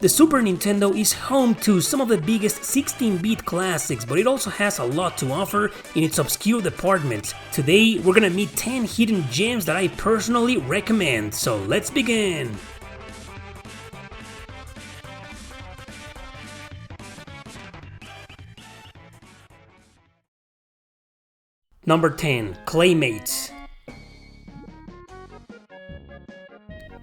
The Super Nintendo is home to some of the biggest 16-bit classics, but it also has a lot to offer in its obscure departments. Today, we're gonna meet 10 hidden gems that I personally recommend, so let's begin! Number 10. Claymates.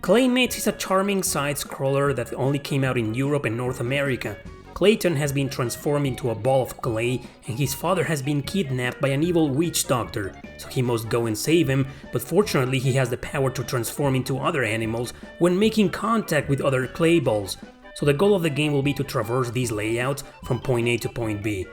Claymates is a charming side-scroller that only came out in Europe and North America. Clayton has been transformed into a ball of clay, and his father has been kidnapped by an evil witch doctor, so he must go and save him, but fortunately he has the power to transform into other animals when making contact with other clay balls. So the goal of the game will be to traverse these layouts from point A to point B.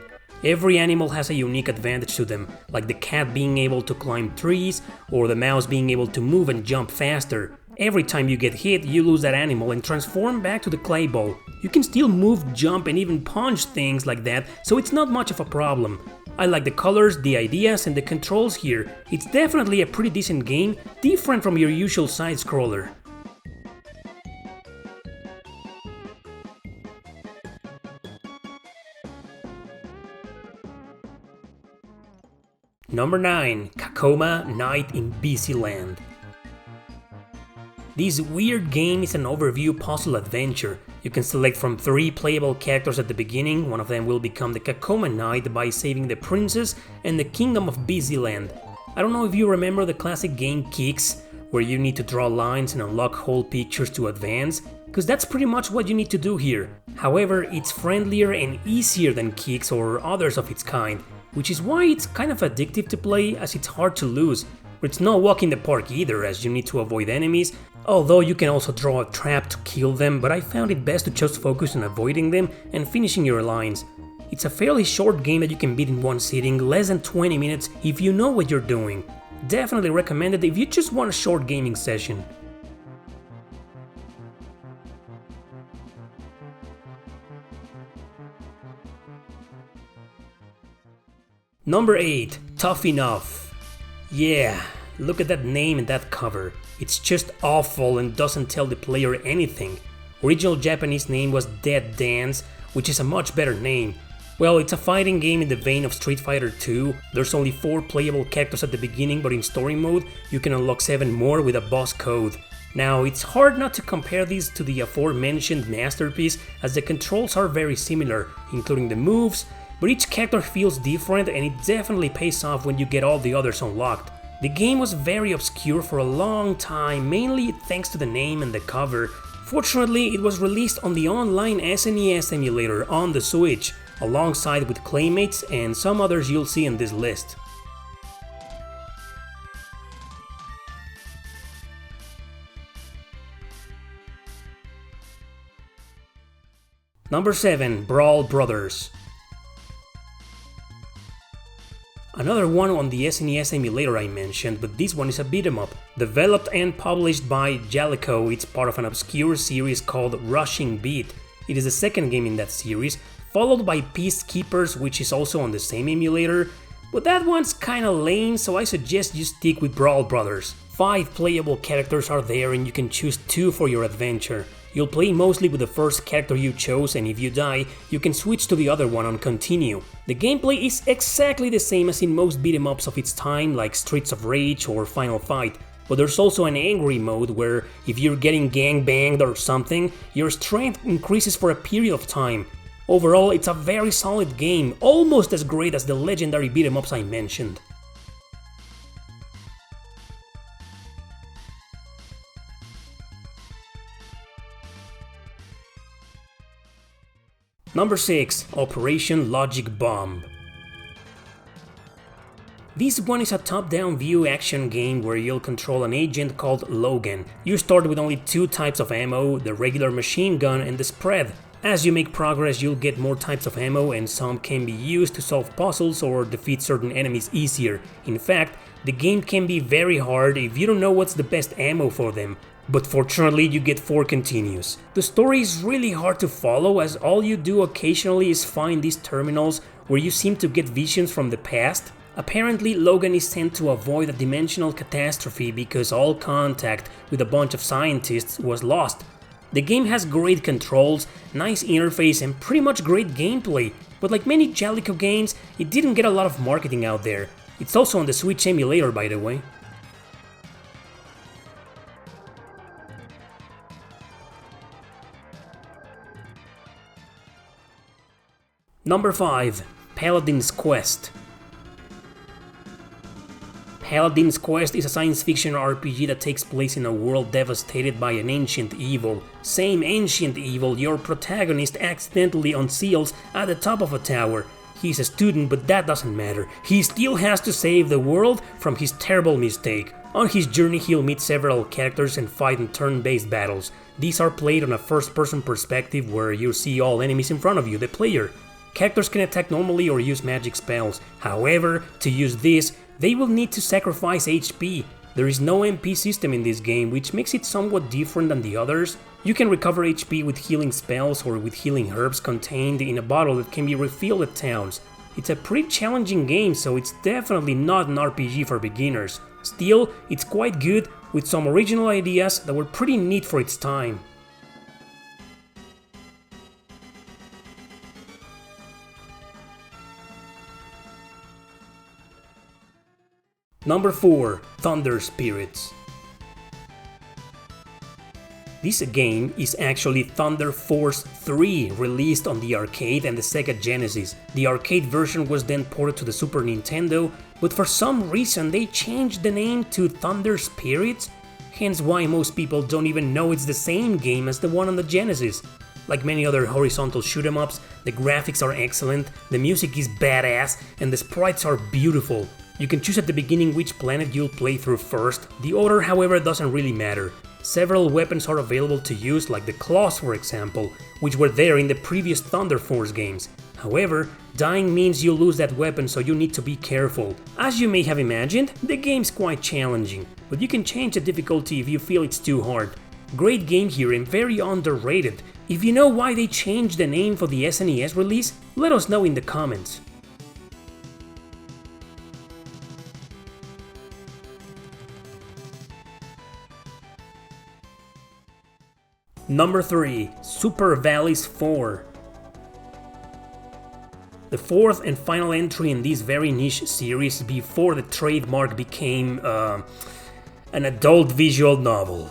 Every animal has a unique advantage to them, like the cat being able to climb trees, or the mouse being able to move and jump faster. Every time you get hit, you lose that animal and transform back to the clay ball. You can still move, jump, and even punch things like that, so it's not much of a problem. I like the colors, the ideas, and the controls here. It's definitely a pretty decent game, different from your usual side-scroller. Number 9. Coma Knight in Busy Land. This weird game is an overview puzzle adventure. You can select from 3 playable characters at the beginning. One of them will become the Coma Knight by saving the princess and the kingdom of Busy Land. I don't know if you remember the classic game Kicks, where you need to draw lines and unlock whole pictures to advance, because that's pretty much what you need to do here. However, it's friendlier and easier than Kicks or others of its kind, which is why it's kind of addictive to play, as it's hard to lose. But it's no walk in the park either, as you need to avoid enemies, although you can also draw a trap to kill them, but I found it best to just focus on avoiding them and finishing your lines. It's a fairly short game that you can beat in one sitting, less than 20 minutes if you know what you're doing. Definitely recommend it if you just want a short gaming session. Number 8. Tough Enough. Yeah, look at that name and that cover. It's just awful and doesn't tell the player anything. Original Japanese name was Dead Dance, which is a much better name. Well, it's a fighting game in the vein of Street Fighter 2. There's only 4 playable characters at the beginning, but in story mode, you can unlock 7 more with a boss code. Now, it's hard not to compare these to the aforementioned masterpiece, as the controls are very similar, including the moves, but each character feels different and it definitely pays off when you get all the others unlocked. The game was very obscure for a long time, mainly thanks to the name and the cover. Fortunately, it was released on the online SNES emulator on the Switch, alongside with Claymates and some others you'll see in this list. Number 7. Brawl Brothers. Another one on the SNES emulator I mentioned, but this one is a beat 'em up. Developed and published by Jaleco, it's part of an obscure series called Rushing Beat. It is the second game in that series, followed by Peacekeepers, which is also on the same emulator, but that one's kinda lame, so I suggest you stick with Brawl Brothers. 5 playable characters are there and you can choose 2 for your adventure. You'll play mostly with the first character you chose, and if you die, you can switch to the other one on continue. The gameplay is exactly the same as in most beat 'em ups of its time, like Streets of Rage or Final Fight, but there's also an angry mode where if you're getting gangbanged or something, your strength increases for a period of time. Overall, it's a very solid game, almost as great as the legendary beat 'em ups I mentioned. Number 6. Operation Logic Bomb. This one is a top-down view action game where you'll control an agent called Logan. You start with only 2 types of ammo, the regular machine gun and the spread. As you make progress, you'll get more types of ammo, and some can be used to solve puzzles or defeat certain enemies easier. In fact, the game can be very hard if you don't know what's the best ammo for them. But fortunately you get 4 continues. The story is really hard to follow, as all you do occasionally is find these terminals where you seem to get visions from the past. Apparently Logan is sent to avoid a dimensional catastrophe because all contact with a bunch of scientists was lost. The game has great controls, nice interface and pretty much great gameplay, but like many Jalico games, it didn't get a lot of marketing out there. It's also on the Switch emulator, by the way. Number 5. Paladins Quest. Paladins Quest is a science fiction RPG that takes place in a world devastated by an ancient evil. Same ancient evil your protagonist accidentally unseals at the top of a tower. He's a student, but that doesn't matter. He still has to save the world from his terrible mistake. On his journey he'll meet several characters and fight in turn-based battles. These are played on a first-person perspective where you see all enemies in front of you, the player. Characters can attack normally or use magic spells. However, to use this, they will need to sacrifice HP. There is no MP system in this game, which makes it somewhat different than the others. You can recover HP with healing spells or with healing herbs contained in a bottle that can be refilled at towns. It's a pretty challenging game, so it's definitely not an RPG for beginners. Still, it's quite good, with some original ideas that were pretty neat for its time. Number 4. Thunder Spirits. This game is actually Thunder Force 3, released on the arcade and the Sega Genesis. The arcade version was then ported to the Super Nintendo, but for some reason they changed the name to Thunder Spirits, hence why most people don't even know it's the same game as the one on the Genesis. Like many other horizontal shoot-em-ups, the graphics are excellent, the music is badass, and the sprites are beautiful. You can choose at the beginning which planet you'll play through first. The order, however, doesn't really matter. Several weapons are available to use, like the claws for example, which were there in the previous Thunder Force games. However, dying means you lose that weapon, so you need to be careful. As you may have imagined, the game's quite challenging, but you can change the difficulty if you feel it's too hard. Great game here and very underrated. If you know why they changed the name for the SNES release, let us know in the comments. Number 3. Super Valleys 4. The fourth and final entry in this very niche series before the trademark became an adult visual novel.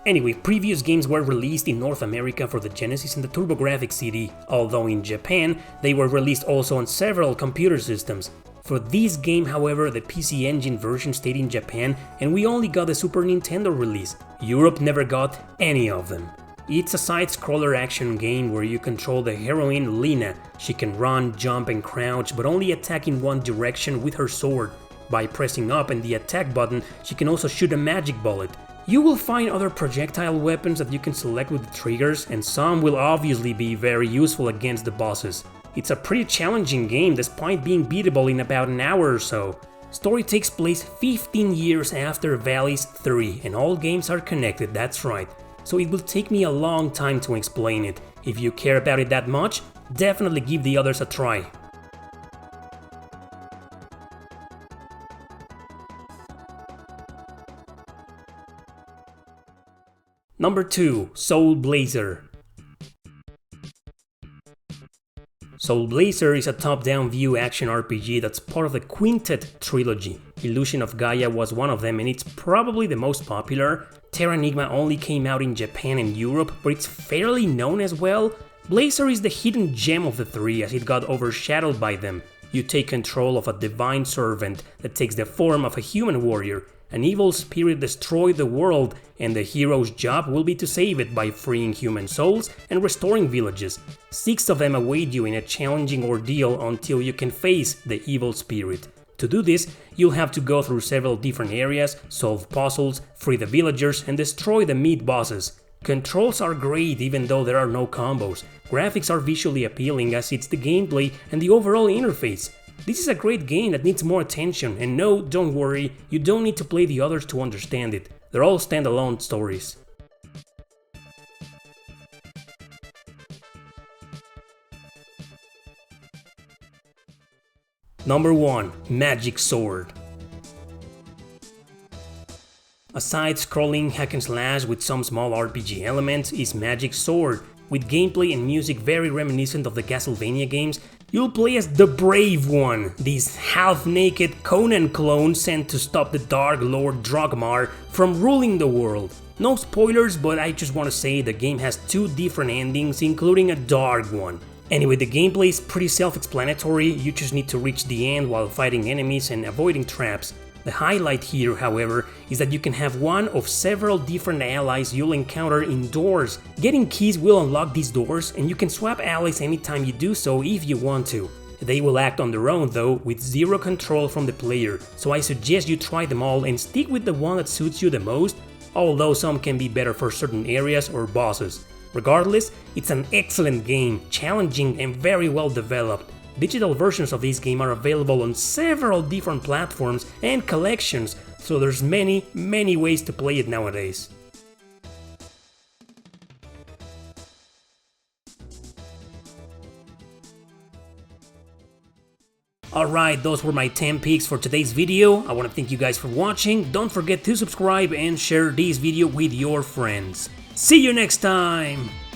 Anyway, previous games were released in North America for the Genesis and the TurboGrafx CD, although in Japan they were released also on several computer systems. For this game, however, the PC Engine version stayed in Japan and we only got the Super Nintendo release. Europe never got any of them. It's a side-scroller action game where you control the heroine Lina. She can run, jump and crouch, but only attack in one direction with her sword. By pressing up and the attack button, she can also shoot a magic bullet. You will find other projectile weapons that you can select with the triggers, and some will obviously be very useful against the bosses. It's a pretty challenging game despite being beatable in about an hour or so. Story takes place 15 years after Valleys 3, and all games are connected, that's right. So it will take me a long time to explain it. If you care about it that much, definitely give the others a try. Number 2. Soul Blazer. Soul Blazer is a top-down view action RPG that's part of the Quintet trilogy. Illusion of Gaia was one of them and it's probably the most popular. Terranigma only came out in Japan and Europe, but it's fairly known as well. Blazer is the hidden gem of the three as it got overshadowed by them. You take control of a divine servant that takes the form of a human warrior. An evil spirit destroyed the world, and the hero's job will be to save it by freeing human souls and restoring villages. 6 of them await you in a challenging ordeal until you can face the evil spirit. To do this, you'll have to go through several different areas, solve puzzles, free the villagers, and destroy the meat bosses. Controls are great even though there are no combos. Graphics are visually appealing as it's the gameplay and the overall interface. This is a great game that needs more attention, and no, don't worry, you don't need to play the others to understand it. They're all standalone stories. Number 1. Magic Sword. A A side-scrolling hack and slash with some small RPG elements is Magic Sword. With gameplay and music very reminiscent of the Castlevania games, you'll play as the Brave One, this half-naked Conan clone sent to stop the Dark Lord Drogmar from ruling the world. No spoilers, but I just want to say the game has 2 different endings, including a dark one. Anyway, the gameplay is pretty self-explanatory, you just need to reach the end while fighting enemies and avoiding traps. The highlight here, however, is that you can have one of several different allies you'll encounter indoors. Getting keys will unlock these doors, and you can swap allies anytime you do so if you want to. They will act on their own though, with zero control from the player, so I suggest you try them all and stick with the one that suits you the most, although some can be better for certain areas or bosses. Regardless, it's an excellent game, challenging and very well developed. Digital versions of this game are available on several different platforms and collections, so there's many ways to play it nowadays. Alright, those were my 10 picks for today's video. I want to thank you guys for watching. Don't forget to subscribe and share this video with your friends. See you next time!